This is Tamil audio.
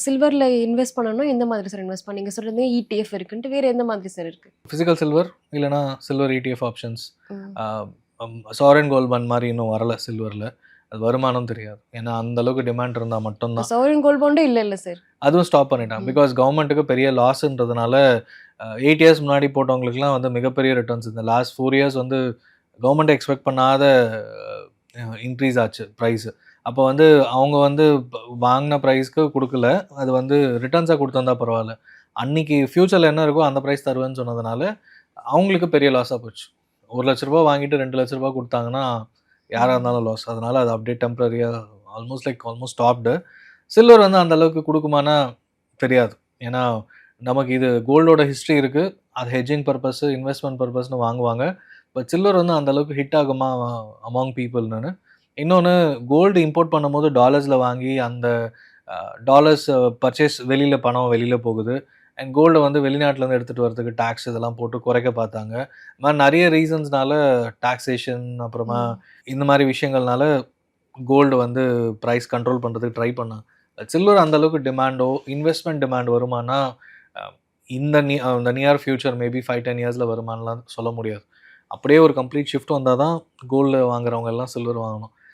சில்வர்ல இன்வெஸ்ட் பண்ணணும்னா எந்த மாதிரி சார் இன்வெஸ்ட் பண்ணீங்க? சொல்றது ETF இருக்குன்ட்டு வேற எந்த மாதிரி சார் இருக்கு? ஃபிசிக்கல் சில்வர் இல்லைனா சில்வர் ETF ஆப்ஷன்ஸ். ம். சாவரன் கோல்ட் பாண்ட் மாதிரி இன்னும் வரல சில்வரில். அது வருமானம் தெரியாது. ஏன்னா அந்த அளவுக்கு டிமாண்ட் இருந்தால் மட்டும்தான். சாவரன் கோல்ட் பாண்டே இல்ல சார். அதுவும் ஸ்டாப் பண்ணிட்டாங்க. பிகாஸ் கவர்மெண்ட்டுக்கு பெரிய லாஸ்ன்றதுனால 8 இயர்ஸ் முன்னாடி போட்டவங்களுக்குலாம் வந்து மிகப்பெரிய ரிட்டர்ன்ஸ். இந்த லாஸ்ட் 4 இயர்ஸ் வந்து கவர்மெண்ட் எக்ஸ்பெக்ட் பண்ணாத இன்க்ரீஸ் ஆச்சு ப்ரைஸு. அப்போ வந்து அவங்க வந்து வாங்கின ப்ரைஸ்க்கு கொடுக்கல. அது வந்து ரிட்டர்ன்ஸாக கொடுத்துருந்தா பரவாயில்ல. அன்னைக்கு ஃப்யூச்சரில் என்ன இருக்கோ அந்த ப்ரைஸ் தருவேன்னு சொன்னதுனால அவங்களுக்கு பெரிய லாஸாக போச்சு. ₹1,00,000 வாங்கிட்டு ₹2,00,000 கொடுத்தாங்கன்னா யாராக இருந்தாலும் லாஸ். அதனால அது அப்படியே டெம்பரரியாக ஆல்மோஸ்ட் ஸ்டாப்டு. சில்வர் வந்து அந்த அளவுக்கு கொடுக்குமானா தெரியாது. ஏன்னா நமக்கு இது கோல்டோட ஹிஸ்ட்ரி இருக்குது. அது ஹெட்ஜிங் பர்பஸ், இன்வெஸ்ட்மெண்ட் பர்பஸ்னு வாங்குவாங்க. பட் சில்வர் வந்து அந்த அளவுக்கு ஹிட் ஆகுமா அமாங் பீப்புள்னு. இன்னொன்று, கோல்டு இம்போர்ட் பண்ணும்போது டாலர்ஸில் வாங்கி அந்த டாலர்ஸ் பர்ச்சேஸ் பணம் வெளியில் போகுது. அண்ட் கோல்டை வந்து வெளிநாட்டிலேருந்து எடுத்துகிட்டு வரதுக்கு டேக்ஸ் இதெல்லாம் போட்டு குறைக்க பார்த்தாங்க. இந்த மாதிரி நிறைய ரீசன்ஸ்னால டாக்ஸேஷன் அப்புறமா இந்த மாதிரி விஷயங்கள்னால கோல்டு வந்து ப்ரைஸ் கண்ட்ரோல் பண்ணுறதுக்கு ட்ரை பண்ணாங்க. சில்வர் அந்த அளவுக்கு டிமாண்டோ இன்வெஸ்ட்மெண்ட் டிமாண்ட் வருமானா இந்த நியர் ஃபியூச்சர் மேபி 5-10 இயர்ஸில் வருமானலாம் சொல்ல முடியாது. அப்படியே ஒரு கம்ப்ளீட் ஷிஃப்ட் வந்தால் தான் கோல்டு வாங்குறவங்க எல்லாம் சில்வர் வாங்கணும்.